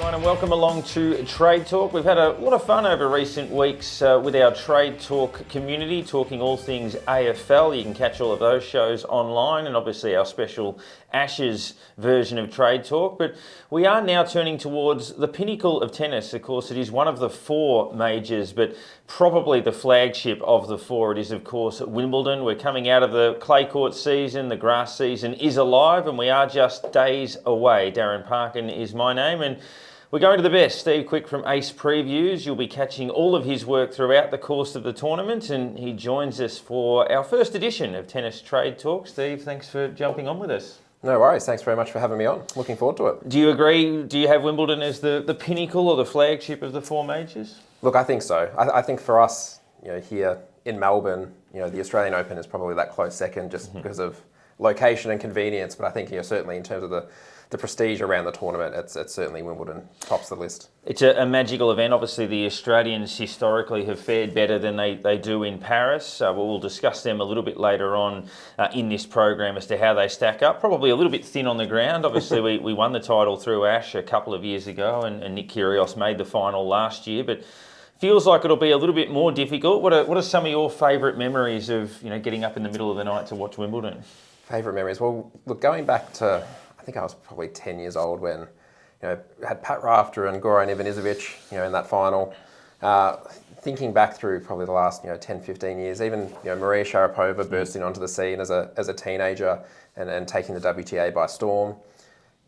everyone, and welcome along to Trade Talk. We've had a lot of fun over recent weeks with our Trade Talk community, talking all things AFL. You can catch all of those shows online, and obviously our special Ashes version of Trade Talk. But we are now turning towards the pinnacle of tennis. Of course, it is one of the four majors, but probably the flagship of the four. It is, of course, Wimbledon. We're coming out of the clay court season. The grass season is alive, and we are just days away. Darren Parkin is my name, and we're going to the best. Steve Quick from Ace Previews. You'll be catching all of his work throughout the course of the tournament, and he joins us for our first edition of Tennis Trade Talk. Steve, thanks for jumping on with us. No worries. Thanks very much for having me on. Looking forward to it. Do you agree? Do you have Wimbledon as the pinnacle or the flagship of the four majors? Look, I think so. I think for us, here in Melbourne, the Australian Open is probably that close second just because of location and convenience. But I think, certainly in terms of the prestige around the tournament, it's certainly Wimbledon tops the list. It's a magical event. Obviously, the Australians historically have fared better than they do in Paris. We'll discuss them a little bit later on in this program as to how they stack up. Probably a little bit thin on the ground. Obviously, we won the title through Ash a couple of years ago, and Nick Kyrgios made the final last year. But feels like it'll be a little bit more difficult. What are some of your favourite memories of getting up in the middle of the night to watch Wimbledon? Favourite memories? Well, look, going back to, I think I was probably 10 years old when had Pat Rafter and Goran Ivanisevic in that final. Thinking back through probably the last 10, 15 years, even Maria Sharapova bursting onto the scene as a teenager and taking the WTA by storm.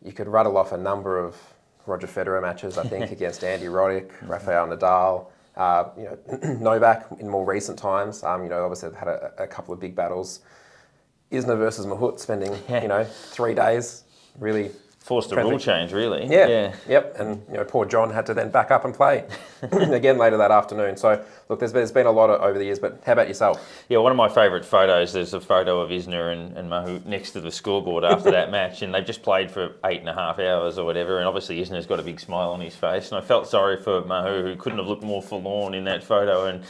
You could rattle off a number of Roger Federer matches, I think, against Andy Roddick, Rafael Nadal. Novak in more recent times. Obviously they've had a couple of big battles. Isner versus Mahut, spending 3 days really forced a rule change, really. Yeah. Yep. And poor John had to then back up and play again later that afternoon. So look, there's been a lot over the years. But how about yourself? Yeah, one of my favourite photos. There's a photo of Isner and Mahut next to the scoreboard after that match, and they've just played for 8.5 hours or whatever. And obviously Isner's got a big smile on his face, and I felt sorry for Mahut, who couldn't have looked more forlorn in that photo. And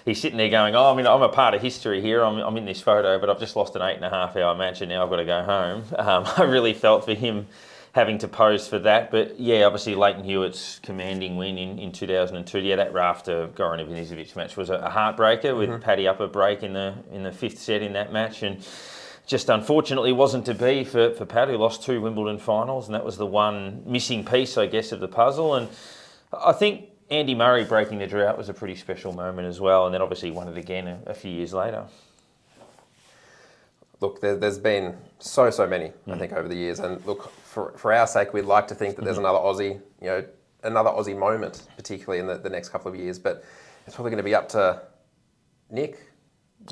he's sitting there going, "Oh, I'm a part of history here. I'm in this photo, but I've just lost an 8.5 hour match, and now I've got to go home." I really felt for him having to pose for that. But yeah, obviously Leighton Hewitt's commanding win in 2002. Yeah, that Rafter Goran Ivanisevic match was a heartbreaker with Paddy up a break in the fifth set in that match, and just unfortunately wasn't to be for Pat, who lost 2 Wimbledon finals, and that was the one missing piece, I guess, of the puzzle. And I think Andy Murray breaking the drought was a pretty special moment as well, and then obviously won it again a few years later. Look, there's been so many, I think, over the years. And look, for our sake, we'd like to think that there's another Aussie moment, particularly in the next couple of years. But it's probably going to be up to Nick.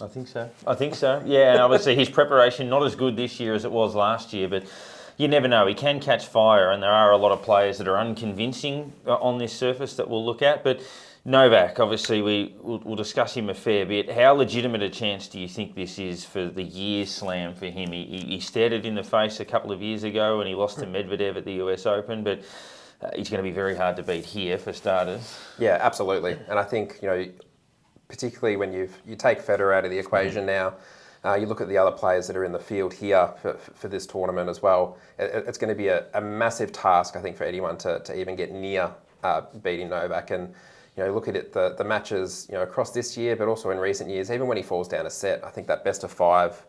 I think so. Yeah, and obviously his preparation not as good this year as it was last year, but you never know. He can catch fire, and there are a lot of players that are unconvincing on this surface that we'll look at. But Novak, obviously, we'll discuss him a fair bit. How legitimate a chance do you think this is for the year's slam for him? He stared it in the face a couple of years ago and he lost to Medvedev at the US Open, but he's going to be very hard to beat here for starters. Yeah, absolutely. And I think, particularly when you take Federer out of the equation now, you look at the other players that are in the field here for this tournament as well. It's going to be a massive task, I think, for anyone to even get near beating Novak. And look at it, the matches, across this year, but also in recent years, even when he falls down a set, I think that best of 5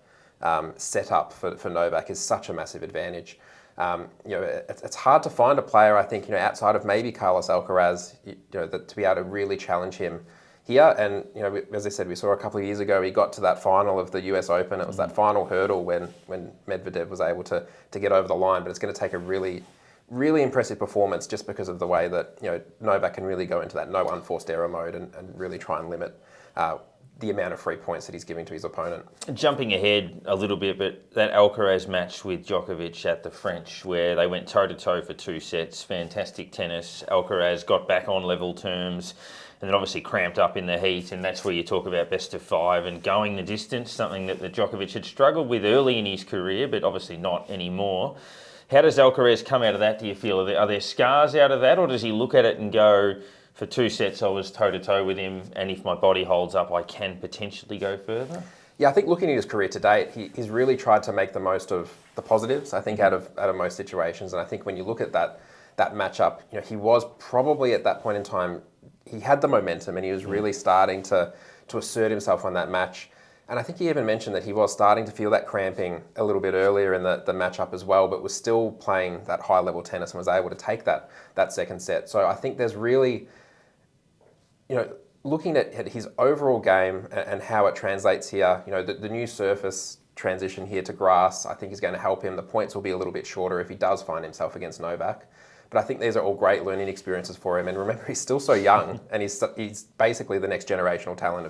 setup for Novak is such a massive advantage. It's hard to find a player, I think, outside of maybe Carlos Alcaraz, to be able to really challenge him here. And, as I said, we saw a couple of years ago, he got to that final of the US Open. It was that final hurdle when Medvedev was able to get over the line, but it's going to take a really impressive performance just because of the way that Novak can really go into that no unforced error mode and really try and limit the amount of free points that he's giving to his opponent. Jumping ahead a little bit, but that Alcaraz match with Djokovic at the French, where they went toe-to-toe for 2 sets, fantastic tennis. Alcaraz got back on level terms and then obviously cramped up in the heat, and that's where you talk about best of 5 and going the distance, something that Djokovic had struggled with early in his career, but obviously not anymore. How does Alcaraz come out of that, do you feel? Are there scars out of that, or does he look at it and go, for 2 sets I was toe-to-toe with him, and if my body holds up, I can potentially go further? Yeah, I think looking at his career to date, he's really tried to make the most of the positives, I think, out of most situations. And I think when you look at that that matchup, he was probably at that point in time, he had the momentum and he was really starting to assert himself on that match. And I think he even mentioned that he was starting to feel that cramping a little bit earlier in the matchup as well, but was still playing that high level tennis and was able to take that second set. So I think there's really, looking at his overall game and how it translates here, the new surface transition here to grass, I think is going to help him. The points will be a little bit shorter if he does find himself against Novak. But I think these are all great learning experiences for him. And remember, he's still so young and he's basically the next generational talent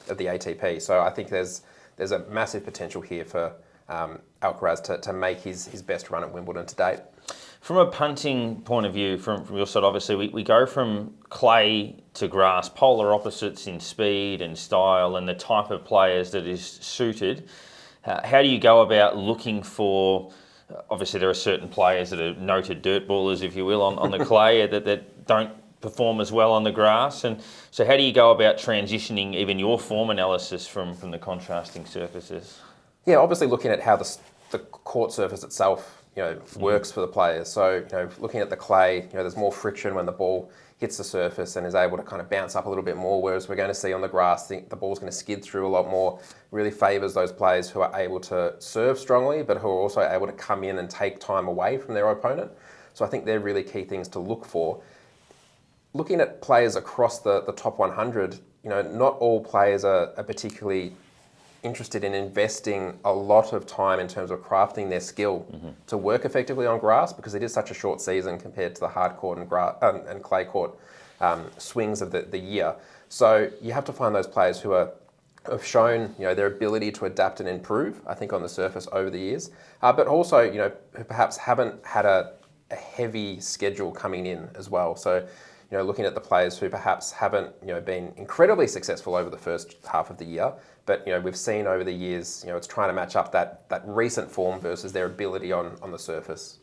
of the ATP. So I think there's a massive potential here for Alcaraz to make his best run at Wimbledon to date. From a punting point of view, from your side, obviously, we go from clay to grass, polar opposites in speed and style and the type of players that is suited. How do you go about looking for, obviously there are certain players that are noted dirt ballers, if you will, on the clay that don't perform as well on the grass. And so how do you go about transitioning even your form analysis from the contrasting surfaces? Yeah, obviously looking at how the court surface itself works for the players. So, looking at the clay, there's more friction when the ball hits the surface and is able to kind of bounce up a little bit more, whereas we're going to see on the grass, the ball's going to skid through a lot more, really favours those players who are able to serve strongly, but who are also able to come in and take time away from their opponent. So I think they're really key things to look for. Looking at players across the top 100, not all players are particularly interested in investing a lot of time in terms of crafting their skill to work effectively on grass, because it is such a short season compared to the hard court and clay court swings of the year. So you have to find those players who have shown their ability to adapt and improve, I think, on the surface over the years, but also who perhaps haven't had a heavy schedule coming in as well. So looking at the players who perhaps haven't been incredibly successful over the first half of the year, but we've seen over the years it's trying to match up that recent form versus their ability on the surface.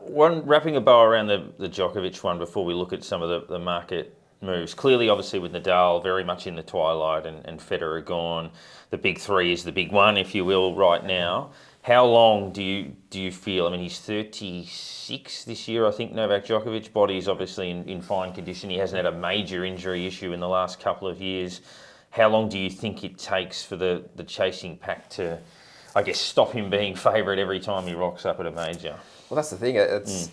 Wrapping a bow around the Djokovic one before we look at some of the market moves. Clearly, obviously, with Nadal very much in the twilight and Federer gone, the big three is the big one, if you will, right now. How long do you feel? I mean, he's 36 this year, I think, Novak Djokovic. Body's obviously in fine condition. He hasn't had a major injury issue in the last couple of years. How long do you think it takes for the chasing pack to, I guess, stop him being favourite every time he rocks up at a major? Well, that's the thing. It's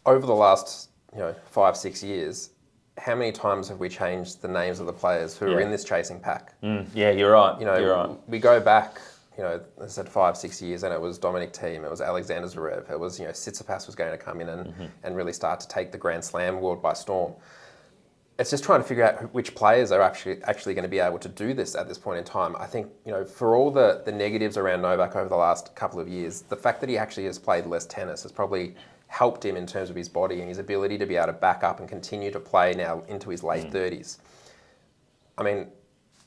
over the last 5-6 years, how many times have we changed the names of the players who are in this chasing pack? Yeah, you're right. You're right. We go back, as I said, 5-6 years, and it was Dominic Thiem, it was Alexander Zverev, it was, Tsitsipas was going to come in and really start to take the Grand Slam world by storm. It's just trying to figure out which players are actually going to be able to do this at this point in time. I think, for all the negatives around Novak over the last couple of years, the fact that he actually has played less tennis has probably helped him in terms of his body and his ability to be able to back up and continue to play now into his late 30s. I mean,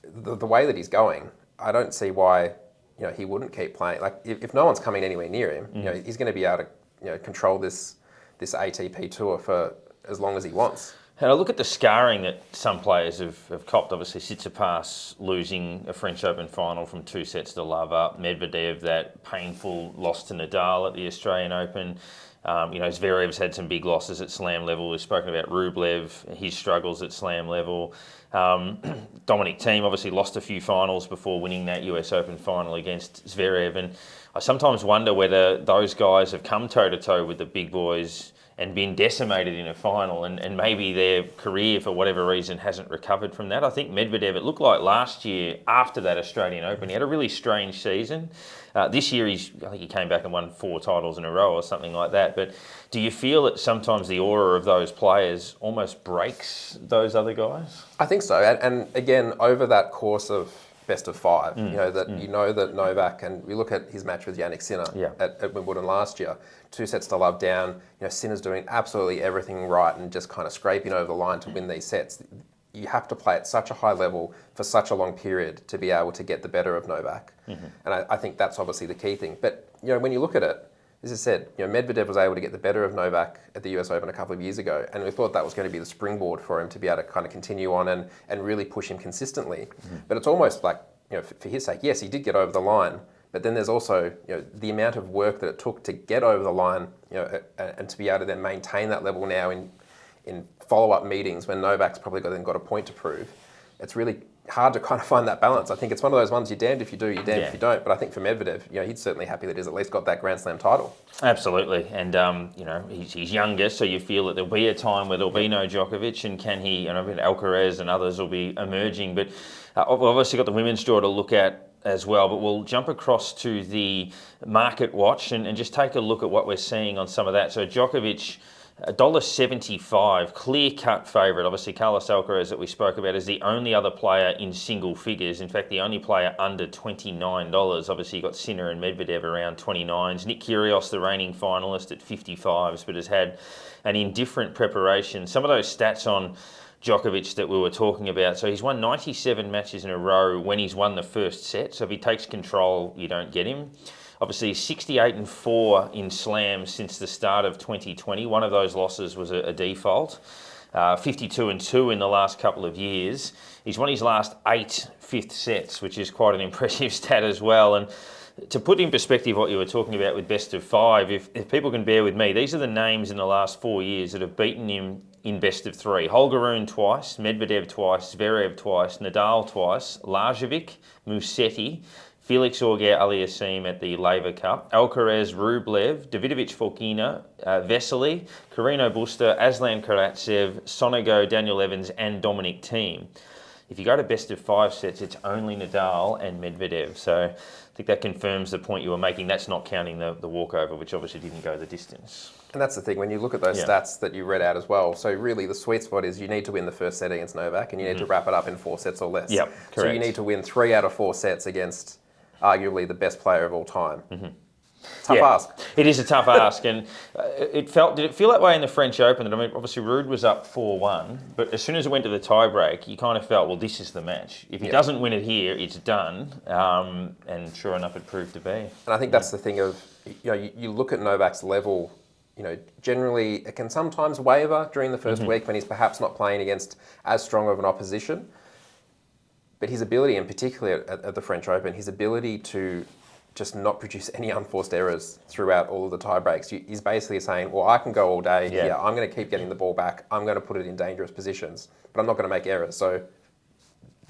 the way that he's going, I don't see why he wouldn't keep playing. Like, if no one's coming anywhere near him, he's going to be able to control this ATP tour for as long as he wants. And I look at the scarring that some players have copped. Obviously, Tsitsipas losing a French Open final from 2 sets to love up. Medvedev, that painful loss to Nadal at the Australian Open. Zverev's had some big losses at slam level. We've spoken about Rublev, his struggles at slam level. Dominic Thiem obviously lost a few finals before winning that US Open final against Zverev. And I sometimes wonder whether those guys have come toe-to-toe with the big boys and been decimated in a final, and maybe their career, for whatever reason, hasn't recovered from that. I think Medvedev, it looked like last year, after that Australian Open, he had a really strange season. This year, I think he came back and won 4 titles in a row or something like that. But do you feel that sometimes the aura of those players almost breaks those other guys? I think so. And again, over that course of best of 5, that Novak, and we look at his match with Jannik Sinner at Wimbledon last year, 2 sets to love down, Sinner's doing absolutely everything right and just kind of scraping over the line to win these sets. You have to play at such a high level for such a long period to be able to get the better of Novak. And I think that's obviously the key thing. But, when you look at it, as I said, Medvedev was able to get the better of Novak at the US Open a couple of years ago, and we thought that was going to be the springboard for him to be able to kind of continue on and really push him consistently. But it's almost like, for his sake, yes, he did get over the line, But then there's also the amount of work that it took to get over the line, and to be able to then maintain that level now in follow-up meetings when Novak's probably got a point to prove. It's really hard to kind of find that balance. I think it's one of those ones you're damned if you do, you're damned if you don't. But I think for Medvedev, he's certainly happy that he's at least got that Grand Slam title. Absolutely, and he's younger, so you feel that there'll be a time where there'll be no Djokovic, and can he? Alcaraz and others will be emerging, but we've obviously got the women's draw to look at as well. But we'll jump across to the Market Watch and just take a look at what we're seeing on some of that. So Djokovic, $1.75, clear-cut favourite. Obviously, Carlos Alcaraz that we spoke about is the only other player in single figures. In fact, the only player under $29. Obviously, you've got Sinner and Medvedev around 29s. Nick Kyrgios, the reigning finalist, at 55s, but has had an indifferent preparation. Some of those stats on Djokovic that we were talking about. So he's won 97 matches in a row when he's won the first set. So if he takes control, you don't get him. Obviously, 68-4 in slams since the start of 2020. One of those losses was a default. 52-2 in the last couple of years. He's won his last 8 fifth sets, which is quite an impressive stat as well. And to put in perspective what you were talking about with best of 5, if people can bear with me, these are the names in the last 4 years that have beaten him in best of 3. Holger Rune twice, Medvedev twice, Zverev twice, Nadal twice, Lajovic, Musetti, Felix Auger-Aliassime at the Laver Cup, Alcaraz, Rublev, Davidovich Fokina, Vesely, Carino Busta, Aslan Karatsev, Sonego, Daniel Evans and Dominic Thiem. If you go to best of 5 sets, it's only Nadal and Medvedev. So I think that confirms the point you were making. That's not counting the walkover, which obviously didn't go the distance. And that's the thing, when you look at those stats that you read out as well, so really the sweet spot is you need to win the first set against Novak and you need to wrap it up in 4 sets or less. Yep, correct. So you need to win 3 out of 4 sets against arguably the best player of all time. Tough ask. It is a tough ask, and did it feel that way in the French Open? That, I mean, obviously Ruud was up 4-1, but as soon as it went to the tie-break, you kind of felt, well, this is the match. If he doesn't win it here, it's done, and sure enough, it proved to be. And I think that's the thing of, you look at Novak's level, generally it can sometimes waver during the first week when he's perhaps not playing against as strong of an opposition. But his ability, and particularly at the French Open, his ability to just not produce any unforced errors throughout all of the tie breaks. He's basically saying, well, I can go all day here. I'm going to keep getting the ball back. I'm going to put it in dangerous positions, but I'm not going to make errors. So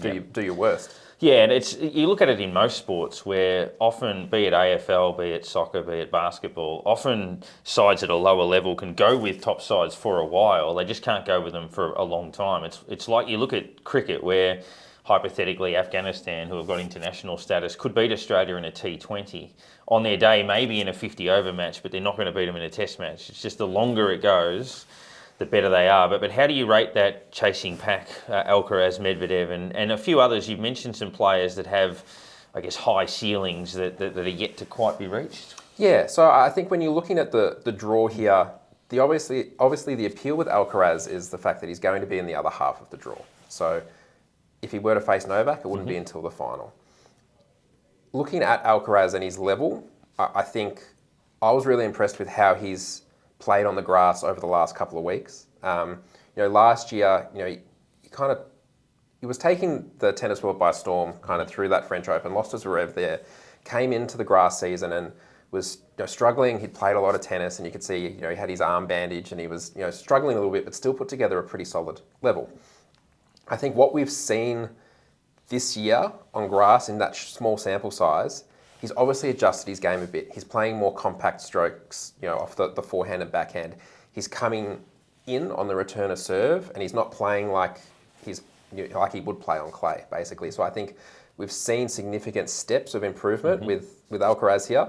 do your worst. Yeah, and you look at it in most sports where often, be it AFL, be it soccer, be it basketball, often sides at a lower level can go with top sides for a while. They just can't go with them for a long time. It's like you look at cricket where hypothetically Afghanistan, who have got international status, could beat Australia in a T20 on their day, maybe in a 50-over match, but they're not going to beat them in a test match. It's just the longer it goes, the better they are. But how do you rate that chasing pack, Alcaraz, Medvedev, and a few others? You've mentioned some players that have, I guess, high ceilings that are yet to quite be reached. Yeah, so I think when you're looking at the draw here, obviously the appeal with Alcaraz is the fact that he's going to be in the other half of the draw. So if he were to face Novak, it wouldn't be until the final. Looking at Alcaraz and his level, I think I was really impressed with how he's played on the grass over the last couple of weeks. Last year, he was taking the tennis world by storm kind of through that French Open, lost to Zverev there, came into the grass season and was struggling. He'd played a lot of tennis and you could see, he had his arm bandaged and he was, struggling a little bit, but still put together a pretty solid level. I think what we've seen this year on grass in that small sample size, he's obviously adjusted his game a bit. He's playing more compact strokes, off the forehand and backhand. He's coming in on the return of serve, and he's not playing like like he would play on clay, basically. So I think we've seen significant steps of improvement with Alcaraz here.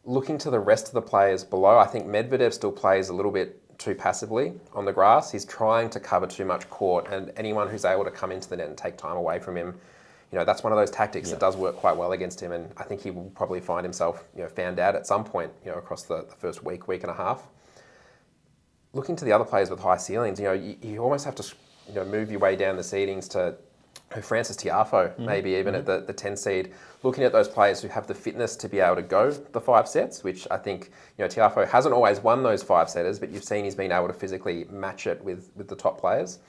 Looking to the rest of the players below, I think Medvedev still plays a little bit too passively on the grass. He's trying to cover too much court, and anyone who's able to come into the net and take time away from him, that's one of those tactics that does work quite well against him, and I think he will probably find himself, found out at some point, across the first week and a half. Looking to the other players with high ceilings, you almost have to, move your way down the seedings to Francis Tiafoe, maybe even at the 10 seed. Looking at those players who have the fitness to be able to go the 5 sets, which I think, Tiafoe hasn't always won those 5-setters, but you've seen he's been able to physically match it with the top players.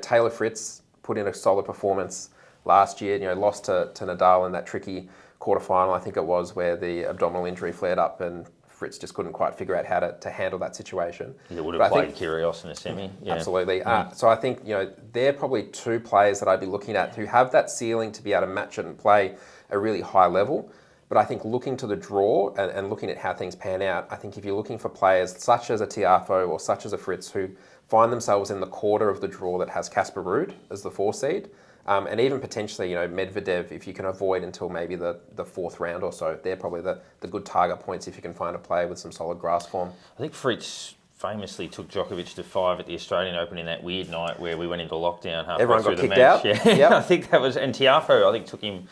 Taylor Fritz put in a solid performance last year, lost to Nadal in that tricky quarterfinal, I think it was, where the abdominal injury flared up and Fritz just couldn't quite figure out how to handle that situation. He would have played Kyrgios in a semi. Yeah. Absolutely. So I think, they're probably two players that I'd be looking at who have that ceiling to be able to match it and play a really high level. But I think looking to the draw and looking at how things pan out, I think if you're looking for players such as a Tiafoe or such as a Fritz who find themselves in the quarter of the draw that has Casper Ruud as the 4 seed, and even potentially, Medvedev, if you can avoid until maybe the 4th round or so, they're probably the good target points if you can find a player with some solid grass form. I think Fritz famously took Djokovic to 5 at the Australian Open in that weird night where we went into lockdown halfway Everyone through got the kicked match. out. Yeah, Yep. I think that was, and Tiafoe, I think, took him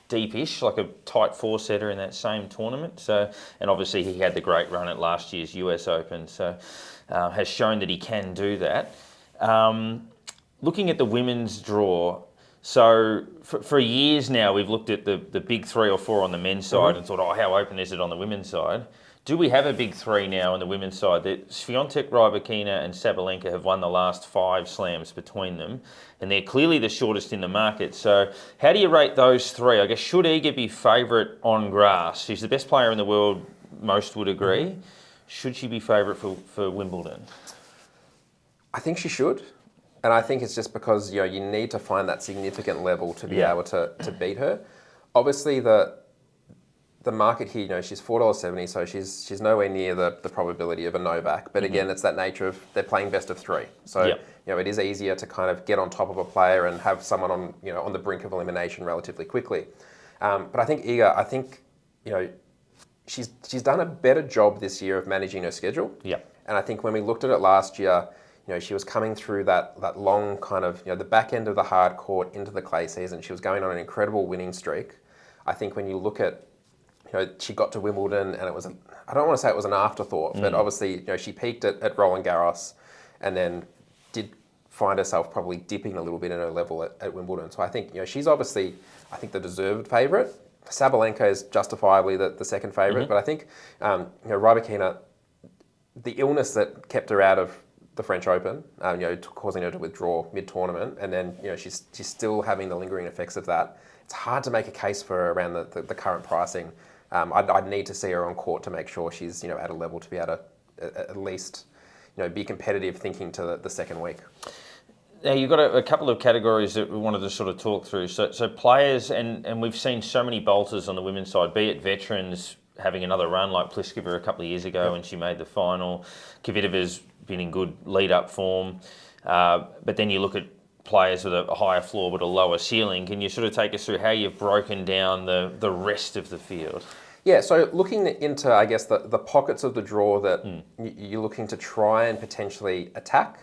deep-ish, like a tight 4-setter in that same tournament. So, and obviously he had the great run at last year's US Open, so has shown that he can do that. Looking at the women's draw, so for years now we've looked at the big 3 or 4 on the men's side and thought, oh, how open is it on the women's side? Do we have a big 3 now on the women's side? That Swiatek, Rybakina and Sabalenka have won the last 5 slams between them, and they're clearly the shortest in the market. So how do you rate those 3? I guess, should Iga be favourite on grass? She's the best player in the world, most would agree. Should she be favourite for Wimbledon? I think she should. And I think it's just because you need to find that significant level to be able to beat her. Obviously, the market here, she's $4.70, so she's nowhere near the probability of a Novak. But again, it's that nature of they're playing best of 3. So it is easier to kind of get on top of a player and have someone on the brink of elimination relatively quickly. But I think Iga, she's done a better job this year of managing her schedule. Yeah. And I think when we looked at it last year, she was coming through that long kind of, the back end of the hard court into the clay season. She was going on an incredible winning streak. I think when you look at, she got to Wimbledon and it was, I don't want to say it was an afterthought, but obviously, she peaked at Roland Garros and then did find herself probably dipping a little bit in her level at Wimbledon. So I think, she's obviously, the deserved favourite. Sabalenka is justifiably the second favourite, but I think, Rybakina, the illness that kept her out of the French Open, causing her to withdraw mid-tournament, and then she's still having the lingering effects of that. It's hard to make a case for her around the current pricing. I'd need to see her on court to make sure she's at a level to be able to at least be competitive thinking to the second week. Now, you've got a couple of categories that we wanted to sort of talk through. So players, and we've seen so many bolters on the women's side, be it veterans having another run like Pliskova a couple of years ago when she made the final. Kvitova's been in good lead-up form. But then you look at players with a higher floor but a lower ceiling. Can you sort of take us through how you've broken down the rest of the field? Yeah, so looking into, I guess, the pockets of the draw that you're looking to try and potentially attack.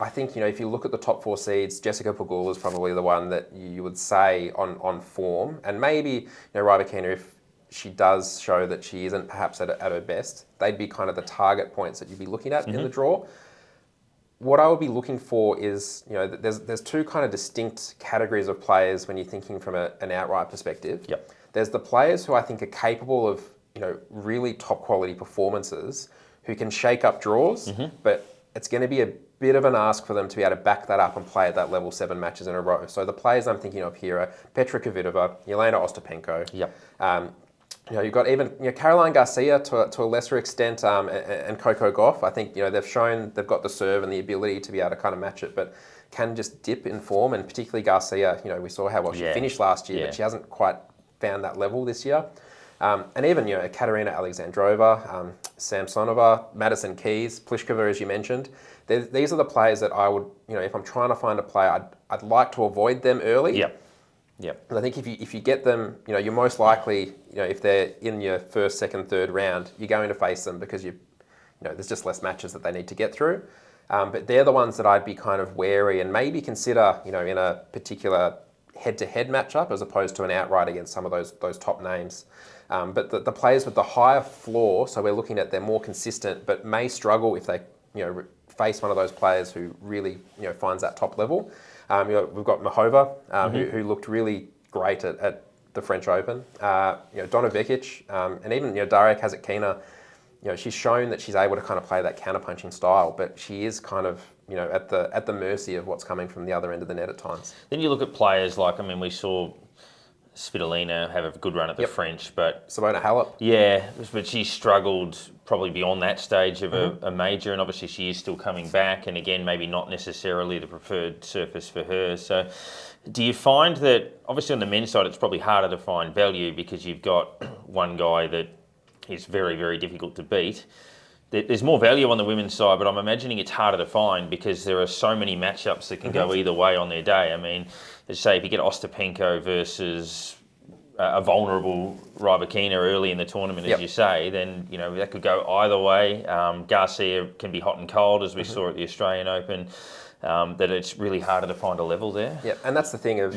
I think, if you look at the top 4 seeds, Jessica Pegula is probably the one that you would say on form. And maybe, Rybakina, if she does show that she isn't perhaps at her best, they'd be kind of the target points that you'd be looking at in the draw. What I would be looking for is, there's 2 kind of distinct categories of players when you're thinking from an outright perspective. Yep. There's the players who I think are capable of, really top quality performances, who can shake up draws, but it's going to be a bit of an ask for them to be able to back that up and play at that level 7 matches in a row. So the players I'm thinking of here are Petra Kvitova, Jelena Ostapenko. Yep. You've got even Caroline Garcia to a lesser extent, and Coco Gauff. I think they've shown they've got the serve and the ability to be able to kind of match it, but can just dip in form. And particularly Garcia, we saw how well she finished last year, but she hasn't quite found that level this year. And even Katerina Alexandrova, Samsonova, Madison Keys, Pliskova, as you mentioned. These are the players that I would, if I'm trying to find a player, I'd like to avoid them early. Yep. And I think if you get them, you're most likely, if they're in your first, second, third round, you're going to face them because there's just less matches that they need to get through. But they're the ones that I'd be kind of wary and maybe consider, in a particular head-to-head matchup as opposed to an outright against some of those top names. But the players with the higher floor, so we're looking at they're more consistent, but may struggle if they, face one of those players who really, finds that top level. We've got Mahova, who looked really great at the French Open. Donna Vekic, and even Daria Kasatkina, she's shown that she's able to kind of play that counter-punching style, but she is kind of, at the mercy of what's coming from the other end of the net at times. Then you look at players like, we saw Svitolina have a good run at the French, but Simona Halep. yeah, but she struggled probably beyond that stage of a major, and obviously she is still coming back, and again, maybe not necessarily the preferred surface for her. So do you find that, obviously on the men's side, it's probably harder to find value because you've got one guy that is very, very difficult to beat. There's more value on the women's side, but I'm imagining it's harder to find because there are so many matchups that can go either way on their day. I mean, let's say if you get Ostapenko versus a vulnerable Rybakina early in the tournament, as you say, then that could go either way. Garcia can be hot and cold, as we saw at the Australian Open. That it's really harder to find a level there. Yeah, and that's the thing of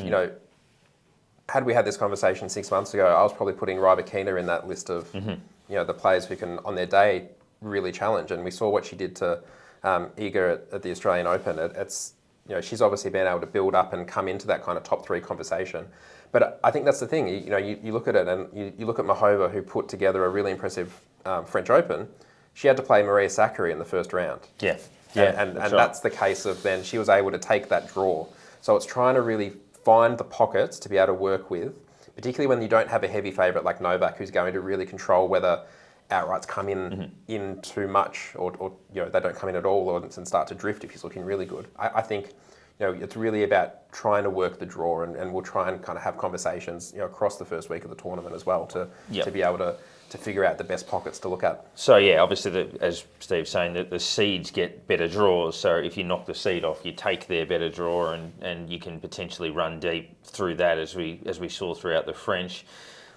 had we had this conversation 6 months ago, I was probably putting Rybakina in that list of the players who can on their day really challenge, and we saw what she did to Iga at the Australian Open. It's she's obviously been able to build up and come into that kind of top three conversation. But I think that's the thing. You look at it, and you look at Mahova, who put together a really impressive French Open. She had to play Maria Sakkari in the first round. Yeah, and that's the case of then she was able to take that draw. So it's trying to really find the pockets to be able to work with, particularly when you don't have a heavy favourite like Novak, who's going to really control whether outrights come in too much or they don't come in at all and start to drift if he's looking really good. I think it's really about trying to work the draw, and we'll try and kind of have conversations across the first week of the tournament as well to be able to figure out the best pockets to look at. So yeah, obviously, as Steve's saying, that the seeds get better draws. So if you knock the seed off, you take their better draw, and you can potentially run deep through that, as we saw throughout the French.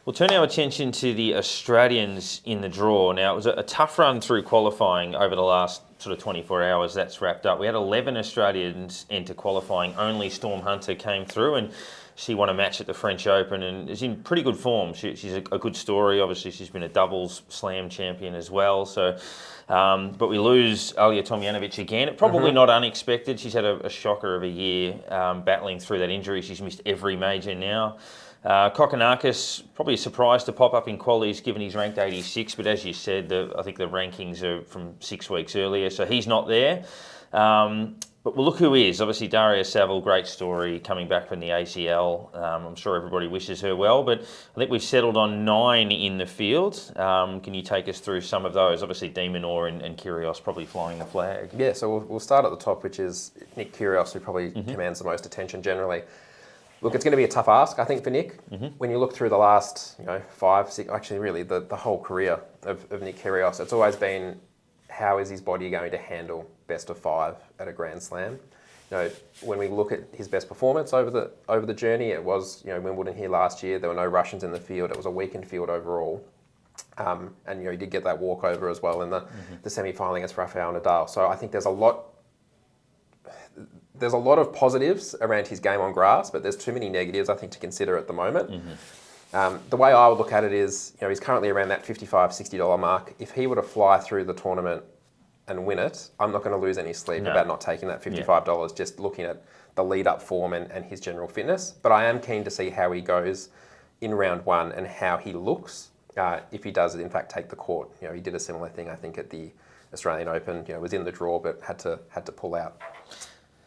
We'll turn our attention to the Australians in the draw. Now, it was a tough run through qualifying over the last sort of 24 hours. That's wrapped up. We had 11 Australians enter qualifying. Only Storm Hunter came through, and she won a match at the French Open and is in pretty good form. She's a good story. Obviously, she's been a doubles slam champion as well. So, but we lose Alja Tomljanovic again. Probably not unexpected. She's had a shocker of a year battling through that injury. She's missed every major now. Kokkinakis, probably a surprise to pop up in qualies given he's ranked 86, but as you said, I think the rankings are from 6 weeks earlier, so he's not there. But we'll look who is. Obviously, Daria Saville, great story, coming back from the ACL. I'm sure everybody wishes her well, but I think we've settled on 9 in the field. Can you take us through some of those? Obviously, De Minaur and Kyrgios probably flying the flag. Yeah, so we'll start at the top, which is Nick Kyrgios, who probably commands the most attention generally. Look, it's going to be a tough ask, I think, for Nick. When you look through the last, 5, 6, actually really the whole career of Nick Kyrgios, it's always been, how is his body going to handle best of 5 at a Grand Slam? When we look at his best performance over the journey, it was, Wimbledon here last year. There were no Russians in the field. It was a weakened field overall. And, he did get that walkover as well in the semi-final against Rafael Nadal. So I think there's a lot of positives around his game on grass, but there's too many negatives, I think, to consider at the moment. The way I would look at it is, he's currently around that $55, $60 mark. If he were to fly through the tournament and win it, I'm not going to lose any sleep about not taking that $55, just looking at the lead-up form and his general fitness. But I am keen to see how he goes in round 1 and how he looks if he does, in fact, take the court. He did a similar thing, I think, at the Australian Open. Was in the draw, but had to pull out.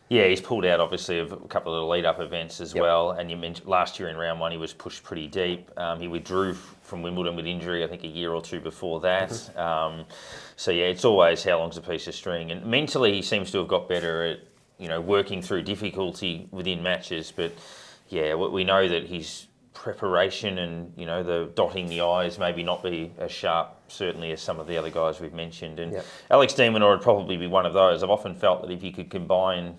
Yeah, he's pulled out, obviously, of a couple of the lead-up events as well. And you mentioned last year in round 1, he was pushed pretty deep. He withdrew from Wimbledon with injury, I think, a year or two before that. So, yeah, it's always how long's a piece of string. And mentally, he seems to have got better at, working through difficulty within matches. But, yeah, we know that his preparation and, the dotting the I's maybe not be as sharp, certainly, as some of the other guys we've mentioned. And Alex De Minaur would probably be one of those. I've often felt that if you could combine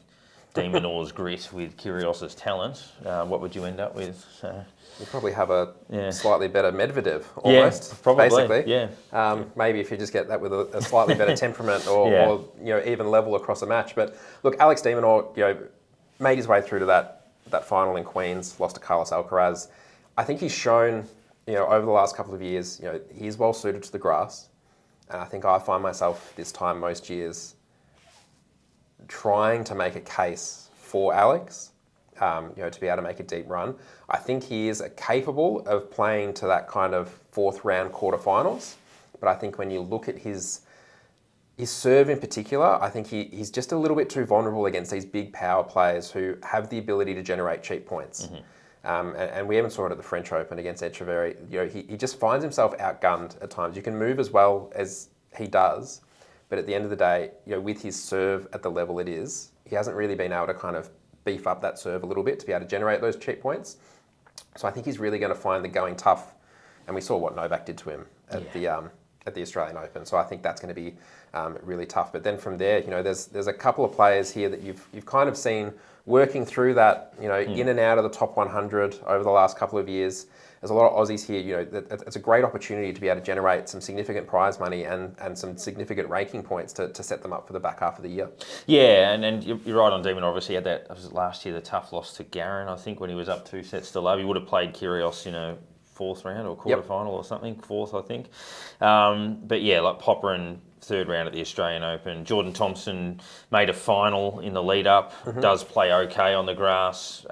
De Minaur's grit with Kyrgios's talent, what would you end up with? You probably have a slightly better Medvedev, almost. Probably, basically. Maybe if you just get that with a slightly better temperament, or even level across a match. But look, Alex De Minaur, made his way through to that final in Queens, lost to Carlos Alcaraz. I think he's shown, over the last couple of years, he's well suited to the grass, and I think I find myself this time most years trying to make a case for Alex, to be able to make a deep run. I think he is capable of playing to that kind of 4th round quarterfinals, but I think when you look at his serve in particular, I think he's just a little bit too vulnerable against these big power players who have the ability to generate cheap points. And we even saw it at the French Open against Echeverry. You know, he just finds himself outgunned at times. You can move as well as he does, but at the end of the day, you know, with his serve at the level it is, he hasn't really been able to kind of beef up that serve a little bit to be able to generate those cheap points. So I think he's really going to find the going tough, and we saw what Novak did to him at the Australian Open. So I think that's going to be really tough. But then from there, you know, there's a couple of players here that you've kind of seen working through that, you know, in and out of the top 100 over the last couple of years. There's a lot of Aussies here. You know, it's a great opportunity to be able to generate some significant prize money and some significant ranking points to set them up for the back half of the year. Yeah, and you're right on Demon. Obviously, had that, was it last year, the tough loss to Darren, I think, when he was up 2 sets to love. He would have played Kyrgios, you know, fourth round or quarterfinal or something, fourth, I think. But yeah, like Popper third round at the Australian Open. Jordan Thompson made a final in the lead up, does play okay on the grass.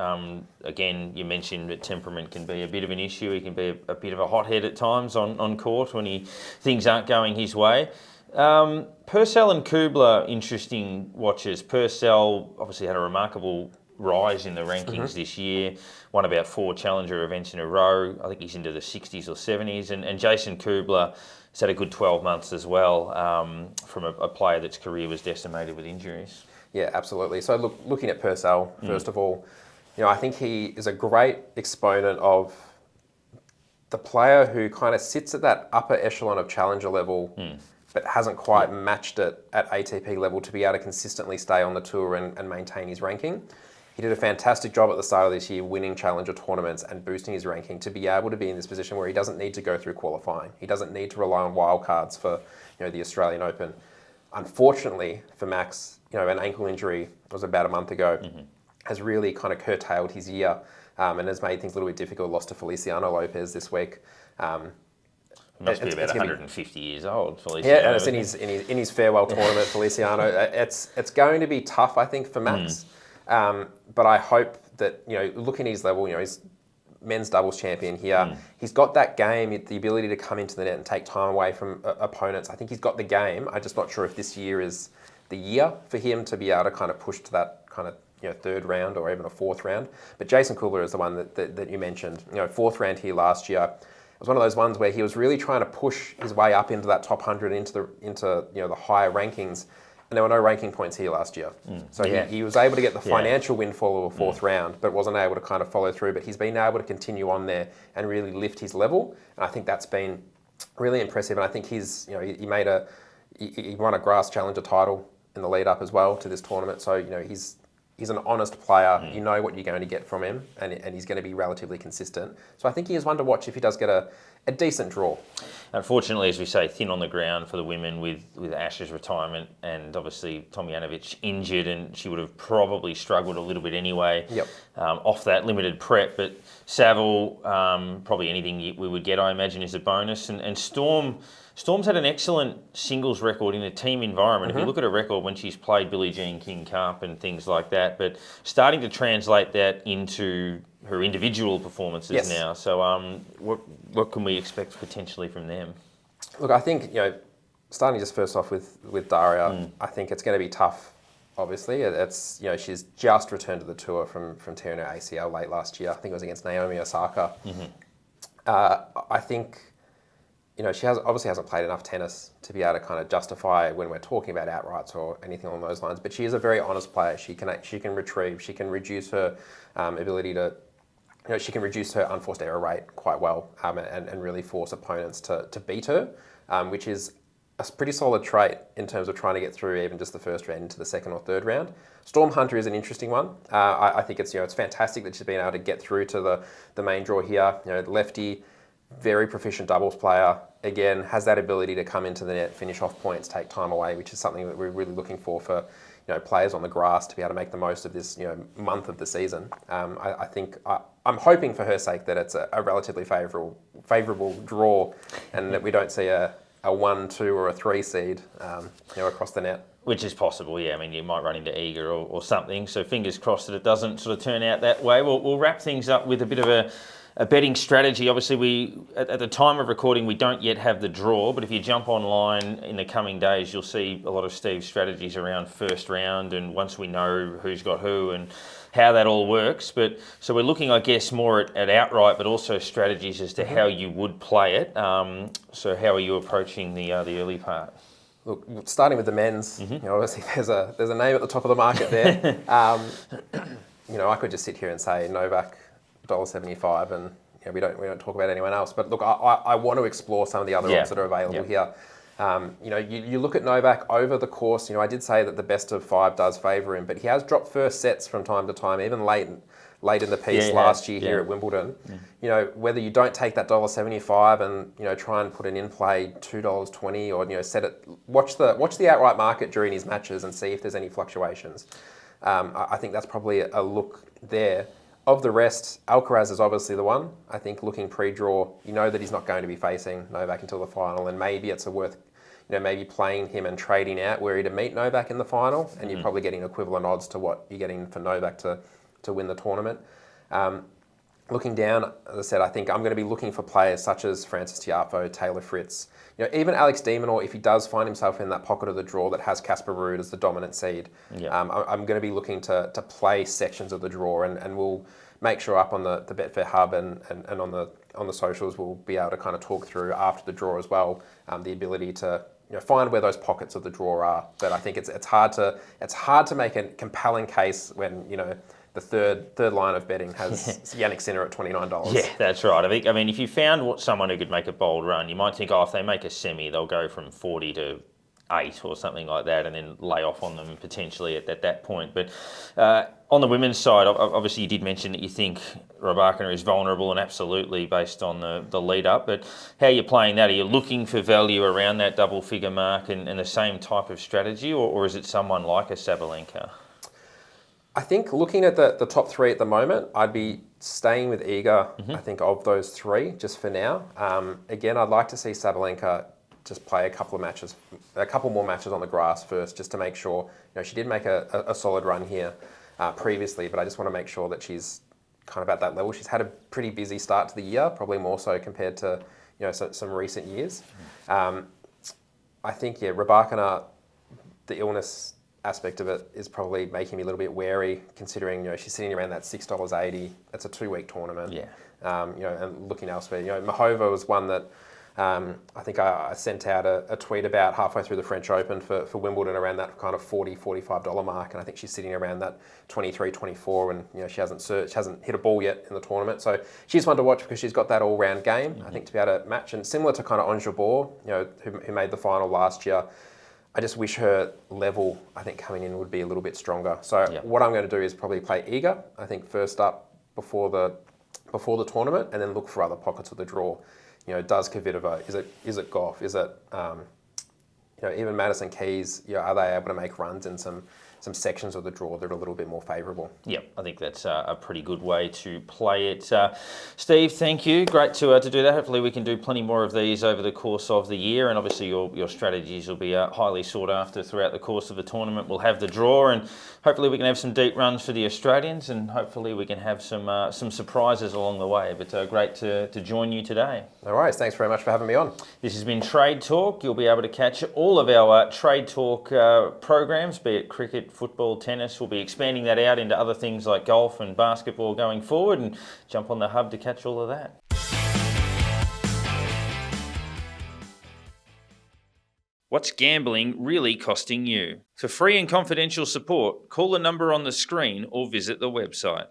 Again, you mentioned that temperament can be a bit of an issue. He can be a bit of a hothead at times on court when things aren't going his way. Purcell and Kubler, interesting watches. Purcell obviously had a remarkable rise in the rankings this year, won about 4 challenger events in a row. I think he's into the 60s or 70s. And Jason Kubler has had a good 12 months as well from a player that's career was decimated with injuries. Yeah, absolutely. So looking at Purcell, first of all, you know, I think he is a great exponent of the player who kind of sits at that upper echelon of challenger level, but hasn't quite matched it at ATP level to be able to consistently stay on the tour and maintain his ranking. He did a fantastic job at the start of this year winning challenger tournaments and boosting his ranking to be able to be in this position where he doesn't need to go through qualifying. He doesn't need to rely on wildcards for, you know, the Australian Open. Unfortunately for Max, you know, an ankle injury was about a month ago, has really kind of curtailed his year and has made things a little bit difficult. Lost to Feliciano Lopez this week. He must be about 150 years old, Feliciano. Yeah, and it's in his farewell tournament, Feliciano. It's going to be tough, I think, for Max. But I hope that, you know, looking at his level, you know, he's men's doubles champion here. He's got that game, the ability to come into the net and take time away from opponents. I think he's got the game. I'm just not sure if this year is the year for him to be able to kind of push to that kind of, you know, third round or even a fourth round. But Jason Kubler is the one that you mentioned. You know, fourth round here last year. It was one of those ones where he was really trying to push his way up into that top 100, into you know, the higher rankings. And there were no ranking points here last year. So he was able to get the financial windfall of a fourth round, but wasn't able to kind of follow through. But he's been able to continue on there and really lift his level. And I think that's been really impressive. And I think he won a grass challenger title in the lead up as well to this tournament. So, you know, he's an honest player. You know what you're going to get from him, and he's going to be relatively consistent. So I think he is one to watch if he does get a decent draw. Unfortunately, as we say, thin on the ground for the women with Ash's retirement and obviously Tomljanovic injured, and she would have probably struggled a little bit anyway off that limited prep. But Saville, probably anything we would get, I imagine, is a bonus. And Storm's had an excellent singles record in a team environment. If you look at her record when she's played Billie Jean King Cup and things like that, but starting to translate that into her individual performances now. So what can we expect potentially from them? Look, I think, you know, starting just first off with Daria, I think it's going to be tough. Obviously, it's, you know, she's just returned to the tour from tearing her ACL late last year. I think it was against Naomi Osaka. I think, you know, she obviously hasn't played enough tennis to be able to kind of justify when we're talking about outrights or anything along those lines. But she is a very honest player. She can retrieve. She can reduce her ability to, you know, she can reduce her unforced error rate quite well and really force opponents to beat her, which is a pretty solid trait in terms of trying to get through even just the first round into the second or third round. Storm Hunter is an interesting one. I think it's, you know, it's fantastic that she's been able to get through to the main draw here. You know, lefty, very proficient doubles player. Again, has that ability to come into the net, finish off points, take time away, which is something that we're really looking for, you know, players on the grass to be able to make the most of this, you know, month of the season. I think I'm hoping for her sake that it's a relatively favourable draw, and that we don't see a 1, 2, or a 3 seed, you know, across the net. Which is possible, yeah. I mean, you might run into Eager or something. So fingers crossed that it doesn't sort of turn out that way. We'll wrap things up with a bit of a betting strategy. Obviously, at the time of recording, we don't yet have the draw, but if you jump online in the coming days, you'll see a lot of Steve's strategies around first round, and once we know who's got who and how that all works. But so we're looking, I guess, more at outright, but also strategies as to how you would play it. So how are you approaching the early part? Look, starting with the men's, obviously there's a name at the top of the market there. I could just sit here and say Novak $1.75, and we don't talk about anyone else. But look, I want to explore some of the other odds that are available here. You look at Novak over the course. I did say that the best of 5 does favour him, but he has dropped first sets from time to time, even late in the piece last year here at Wimbledon. Whether you don't take that $1.75 and try and put an in play $2.20, or set it, watch the outright market during his matches and see if there's any fluctuations. I think that's probably a look there. Of the rest, Alcaraz is obviously the one. I think looking pre-draw, that he's not going to be facing Novak until the final, and maybe it's worth maybe playing him and trading out were he to meet Novak in the final, and you're probably getting equivalent odds to what you're getting for Novak to win the tournament. Looking down, as I said, I think I'm going to be looking for players such as Francis Tiafoe, Taylor Fritz, even Alex de Minaur, if he does find himself in that pocket of the draw that has Casper Ruud as the dominant seed. I'm going to be looking to play sections of the draw, and we'll make sure up on the Betfair Hub and on the socials we'll be able to kind of talk through after the draw as well, the ability to find where those pockets of the draw are. But I think it's hard to make a compelling case when the third line of betting has Yannick Sinner at $29. Yeah, that's right. I mean, if you found someone who could make a bold run, you might think, if they make a semi, they'll go from 40 to 8 or something like that, and then lay off on them potentially at that point. But on the women's side, obviously you did mention that you think Rybakina is vulnerable, and absolutely based on the lead up. But how are you playing that? Are you looking for value around that double figure mark and the same type of strategy, or is it someone like a Sabalenka? I think looking at the top 3 at the moment, I'd be staying with Iga, I think, of those 3, just for now. Again, I'd like to see Sabalenka just play a couple more matches on the grass first, just to make sure. She did make a solid run here previously, but I just want to make sure that she's kind of at that level. She's had a pretty busy start to the year, probably more so compared to some recent years. I think, Rybakina, the illness aspect of it is probably making me a little bit wary, considering she's sitting around that $6.80. That's a 2-week tournament. And looking elsewhere. Mahova was one that I think I sent out a tweet about halfway through the French Open for Wimbledon, around that kind of $40, $45 mark, and I think she's sitting around that 23, 24, and she hasn't hit a ball yet in the tournament. So she's one to watch because she's got that all-round game, I think, to be able to match. And similar to kind of Ons Jabeur, who made the final last year, I just wish her level, I think, coming in would be a little bit stronger. So what I'm going to do is probably play Iga, I think, first up before the tournament, and then look for other pockets of the draw. Does Kvitova, is it Goff, is it even Madison Keys? Are they able to make runs in some sections of the draw that are a little bit more favourable? Yeah, I think that's a pretty good way to play it. Steve, thank you. Great to do that. Hopefully we can do plenty more of these over the course of the year, and obviously your strategies will be highly sought after throughout the course of the tournament. We'll have the draw, and hopefully we can have some deep runs for the Australians, and hopefully we can have some surprises along the way. But great to join you today. No worries. Thanks very much for having me on. This has been Trade Talk. You'll be able to catch all of our Trade Talk programs, be it cricket, football, tennis. We'll be expanding that out into other things like golf and basketball going forward, and jump on the hub to catch all of that. What's gambling really costing you? For free and confidential support, call the number on the screen or visit the website.